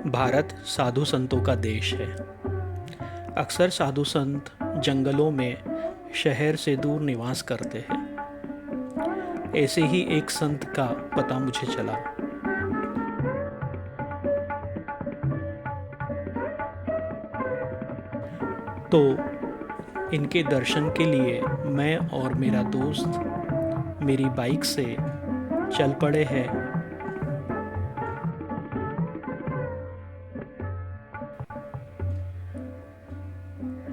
भारत साधु संतों का देश है। अक्सर साधु संत जंगलों में शहर से दूर निवास करते हैं। ऐसे ही एक संत का पता मुझे चला। तो इनके दर्शन के लिए मैं और मेरा दोस्त मेरी बाइक से चल पड़े हैं।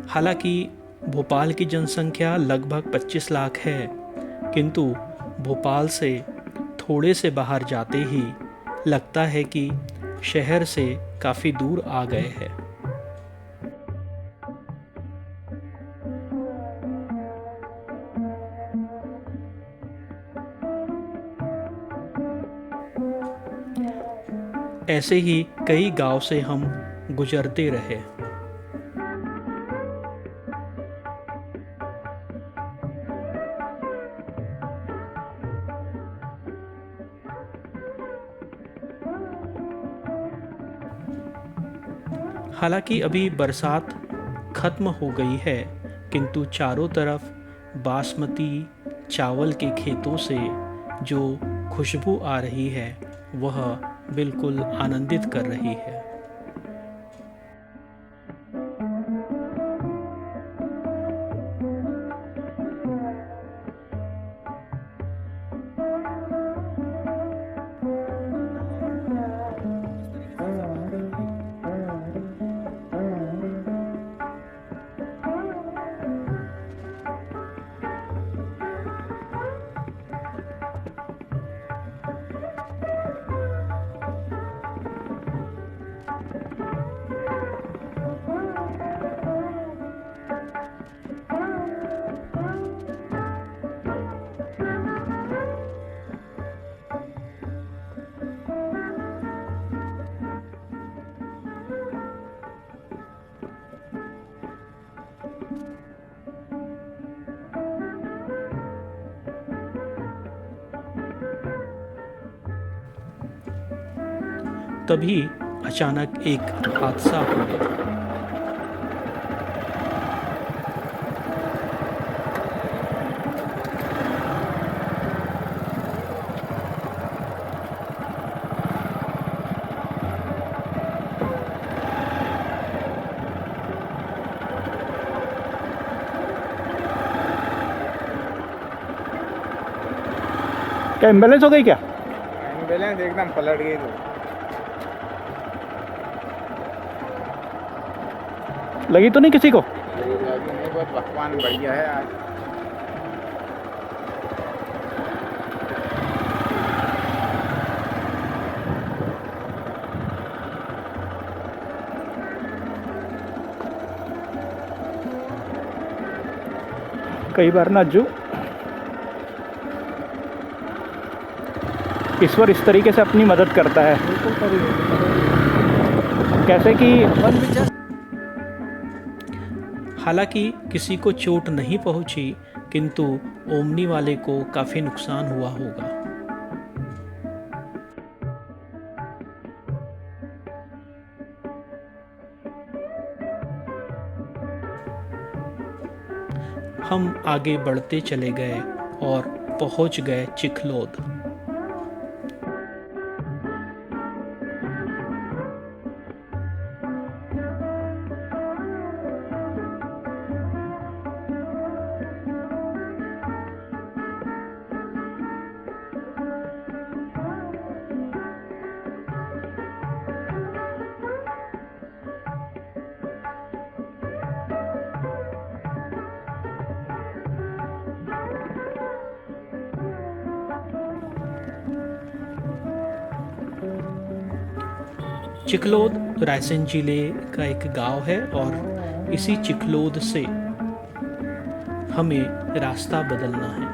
हालांकि भोपाल की जनसंख्या लगभग 25 लाख है, किंतु भोपाल से थोड़े से बाहर जाते ही लगता है कि शहर से काफ़ी दूर आ गए हैं। ऐसे ही कई गांव से हम गुजरते रहे। हालांकि अभी बरसात खत्म हो गई है, किंतु चारों तरफ बासमती चावल के खेतों से जो खुशबू आ रही है वह बिल्कुल आनंदित कर रही है। तभी अचानक एक हादसा हो गया। क्या एम्बुलेंस हो गई क्या? एम्बुलेंस एकदम पलट गई तो लगी तो नहीं किसी को? लगी नहीं, बहुत भगवान बढ़िया है आज। कई बार ना जो ईश्वर इस तरीके से अपनी मदद करता है, कैसे कि हालांकि किसी को चोट नहीं पहुंची, किंतु ओमनी वाले को काफी नुकसान हुआ होगा। हम आगे बढ़ते चले गए और पहुंच गए चिखलोद। चिखलोद रायसेन जिले का एक गांव है और इसी चिखलोद से हमें रास्ता बदलना है।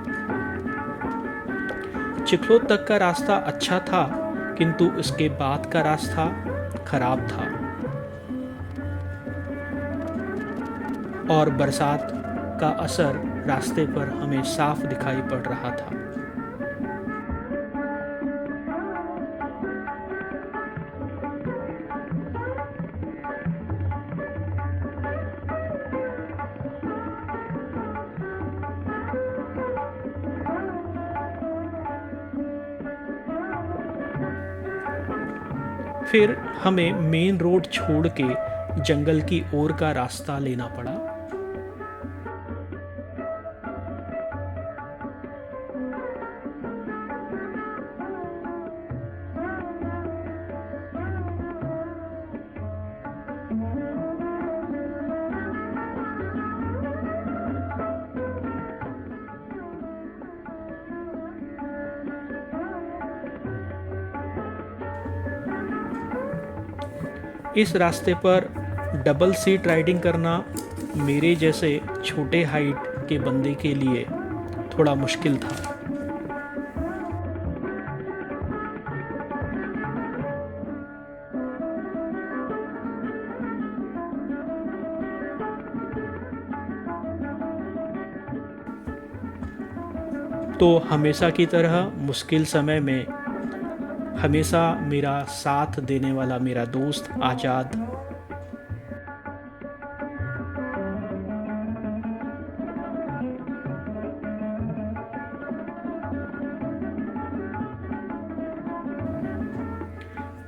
चिखलोद तक का रास्ता अच्छा था, किंतु इसके बाद का रास्ता खराब था और बरसात का असर रास्ते पर हमें साफ दिखाई पड़ रहा था। फिर हमें मेन रोड छोड़ के जंगल की ओर का रास्ता लेना पड़ा। इस रास्ते पर डबल सीट राइडिंग करना मेरे जैसे छोटे हाइट के बंदे के लिए थोड़ा मुश्किल था। तो हमेशा की तरह मुश्किल समय में हमेशा मेरा साथ देने वाला मेरा दोस्त आज़ाद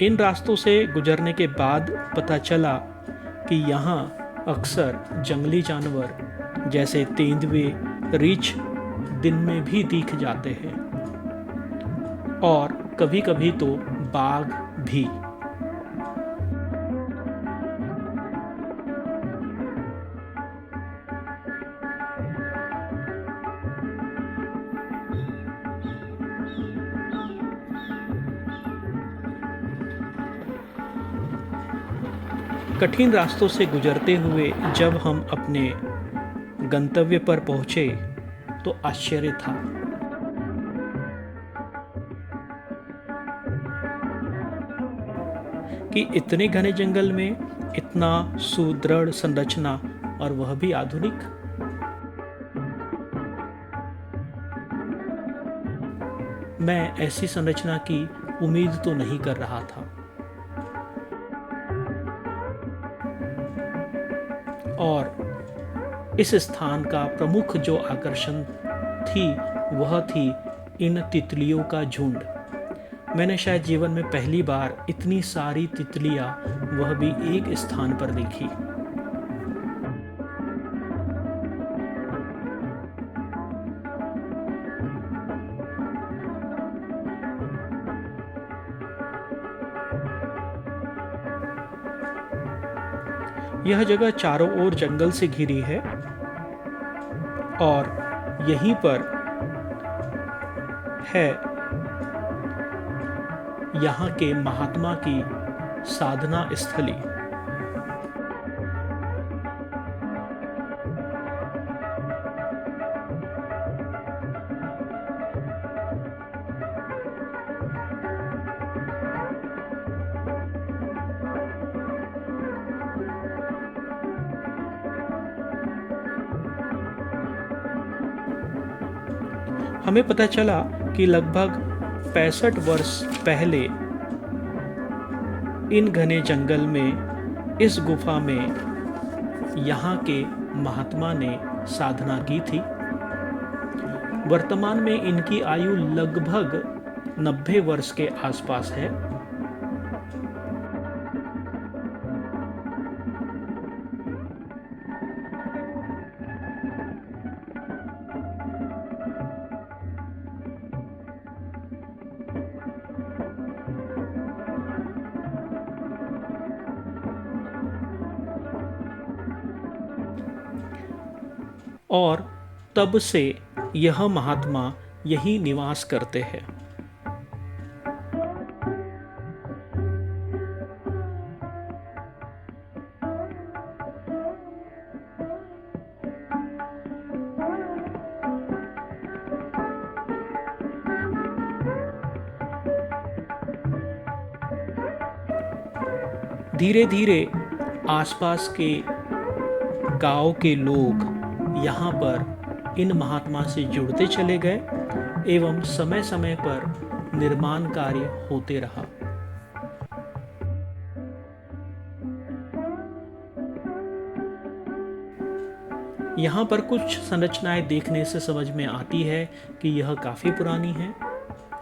इन रास्तों से गुजरने के बाद पता चला कि यहाँ अक्सर जंगली जानवर जैसे तेंदुए, रीछ दिन में भी दिख जाते हैं और कभी-कभी तो बाघ भी। कठिन रास्तों से गुजरते हुए जब हम अपने गंतव्य पर पहुंचे तो आश्चर्य था। कि इतने घने जंगल में इतना सुदृढ़ संरचना और वह भी आधुनिक। मैं ऐसी संरचना की उम्मीद तो नहीं कर रहा था। और इस स्थान का प्रमुख जो आकर्षण थी वह थी इन तितलियों का झुंड। मैंने शायद जीवन में पहली बार इतनी सारी तितलियां वह भी एक स्थान पर देखी। यह जगह चारों ओर जंगल से घिरी है और यहीं पर है यहाँ के महात्मा की साधना स्थली। हमें पता चला कि लगभग 65 वर्ष पहले इन घने जंगल में इस गुफा में यहाँ के महात्मा ने साधना की थी। वर्तमान में इनकी आयु लगभग 90 वर्ष के आसपास है। और तब से यह महात्मा यही निवास करते हैं। धीरे धीरे आसपास के गांव के लोग यहाँ पर इन महात्मा से जुड़ते चले गए एवं समय समय पर निर्माण कार्य होते रहा। यहाँ पर कुछ संरचनाएं देखने से समझ में आती है कि यह काफी पुरानी है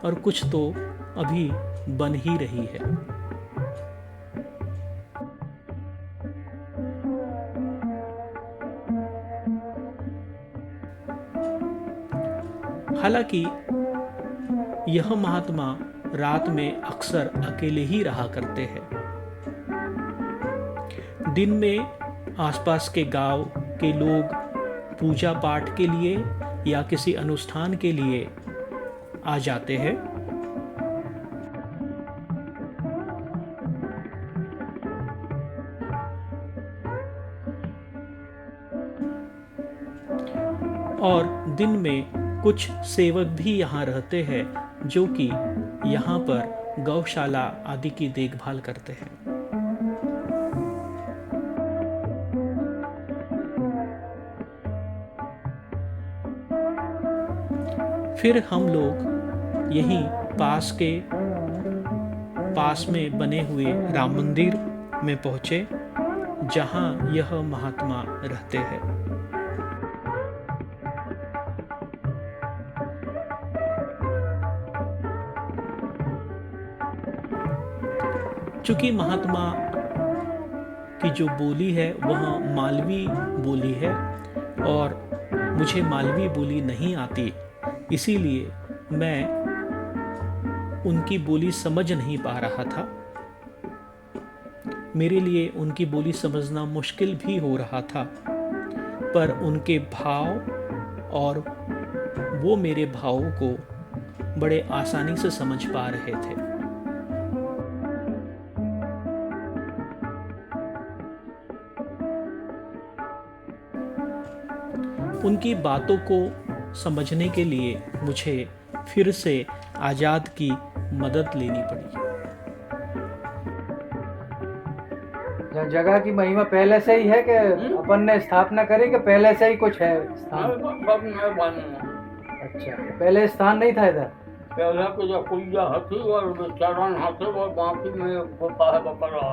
और कुछ तो अभी बन ही रही है। हालांकि यह महात्मा रात में अक्सर अकेले ही रहा करते हैं। दिन में आसपास के गांव के लोग पूजा पाठ के लिए या किसी अनुष्ठान के लिए आ जाते हैं। और दिन में कुछ सेवक भी यहाँ रहते हैं जो कि यहाँ पर गौशाला आदि की देखभाल करते हैं। फिर हम लोग यहीं पास में बने हुए राम मंदिर में पहुंचे जहां यह महात्मा रहते हैं। चूंकि महात्मा की जो बोली है वह मालवी बोली है और मुझे मालवी बोली नहीं आती, इसीलिए मैं उनकी बोली समझ नहीं पा रहा था। मेरे लिए उनकी बोली समझना मुश्किल भी हो रहा था, पर उनके भाव और वो मेरे भावों को बड़े आसानी से समझ पा रहे थे। उनकी बातों को समझने के लिए मुझे फिर से आजाद की मदद लेनी पड़ी। जगह की महिमा पहले से ही है कि अपन ने स्थापना करी कि पहले से ही कुछ है स्थान? अच्छा, पहले स्थान नहीं था इधर? पहले तो जो कुलिया हथी और चरण हाथे वो बाकी में गोपा है बकरा।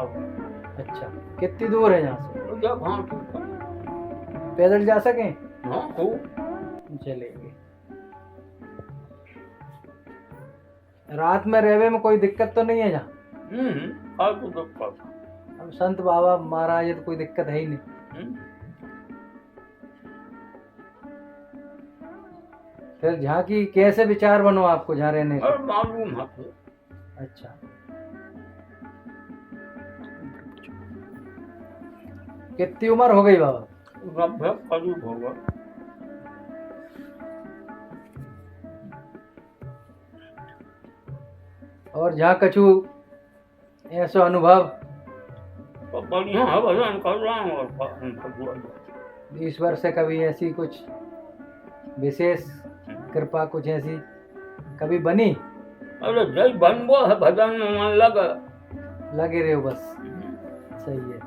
अच्छा, कितनी दूर है यहाँ से? जब हाँ पैदल जा सकें? हाँ खूब चलेंगे। रात में रहने में कोई दिक्कत तो नहीं है यहाँ? तो दिक्कत। अब संत बाबा महाराज है तो कोई दिक्कत है ही नहीं। फिर जहाँ की कैसे विचार बनो आपको जहाँ रहने का? मालूम है। अच्छा, कितनी उम्र हो गई बाबा? लगभग करीब होगा। और जहाँ कछु ऐसा अनुभव? तो बढ़िया है, भजन कर रहा हूँ और ईश्वर से कभी ऐसी कुछ विशेष कृपा कुछ ऐसी कभी बनी? अरे जय बनबो है, भजन में मन लगे रहे हो बस। सही है।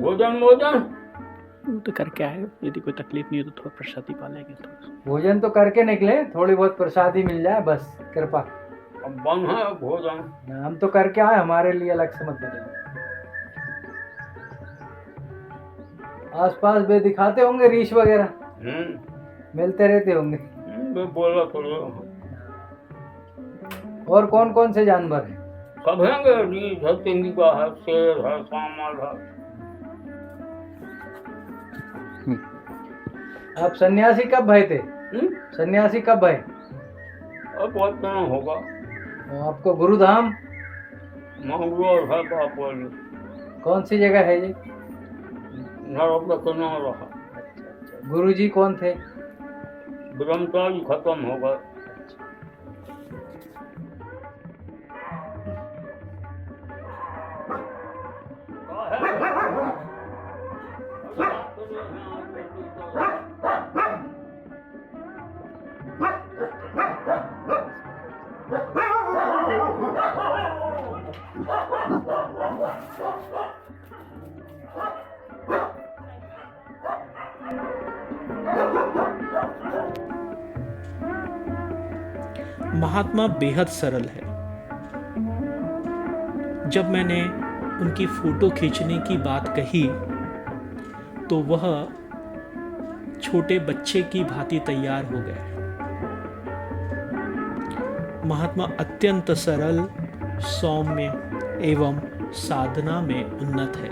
भोजन तो करके आए, यदि कोई तकलीफ नहीं हो तो थोड़ा प्रसादी पा लेंगे। तो भोजन तो करके निकले, थोड़ी बहुत प्रसादी मिल जाए बस, कृपा। अब बन है भोजन। हम तो करके आए, हमारे लिए अलग से मत बने। आसपास वे दिखाते होंगे रीछ वगैरह, मिलते रहते होंगे। बोला तो और कौन कौन से जानवर हैं? सब हैं, रीछ है, तेंदुआ है, शेर है, सांवल है। आप सन्यासी कब भय थे? सन्यासी कब भय? अब बहुत दिन होगा। आपको गुरुधाम मंगलोर है बापुर। कौन सी जगह है ये? नरोत्तम के नाम रहा। गुरु जी कौन थे? ब्रह्मचारी खत्म हो गए। महात्मा बेहद सरल है। जब मैंने उनकी फोटो खींचने की बात कही तो वह छोटे बच्चे की भांति तैयार हो गए। महात्मा अत्यंत सरल, सौम्य एवं साधना में उन्नत है।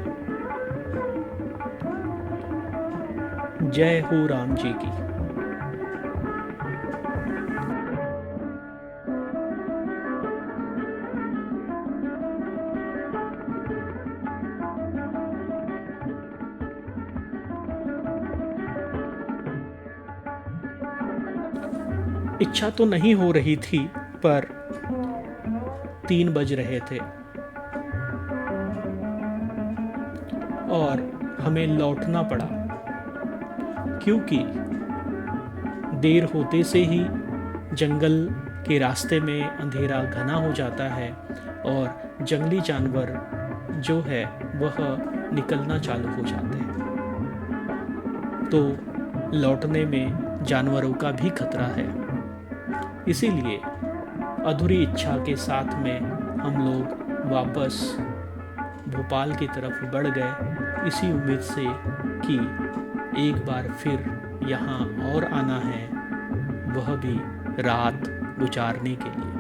जय हो राम जी की। इच्छा तो नहीं हो रही थी, पर 3 बज रहे थे और हमें लौटना पड़ा, क्योंकि देर होते से ही जंगल के रास्ते में अंधेरा घना हो जाता है और जंगली जानवर जो है वह निकलना चालू हो जाते हैं। तो लौटने में जानवरों का भी खतरा है। इसीलिए अधूरी इच्छा के साथ में हम लोग वापस भोपाल की तरफ बढ़ गए, इसी उम्मीद से कि एक बार फिर यहाँ और आना है, वह भी रात गुजारने के लिए।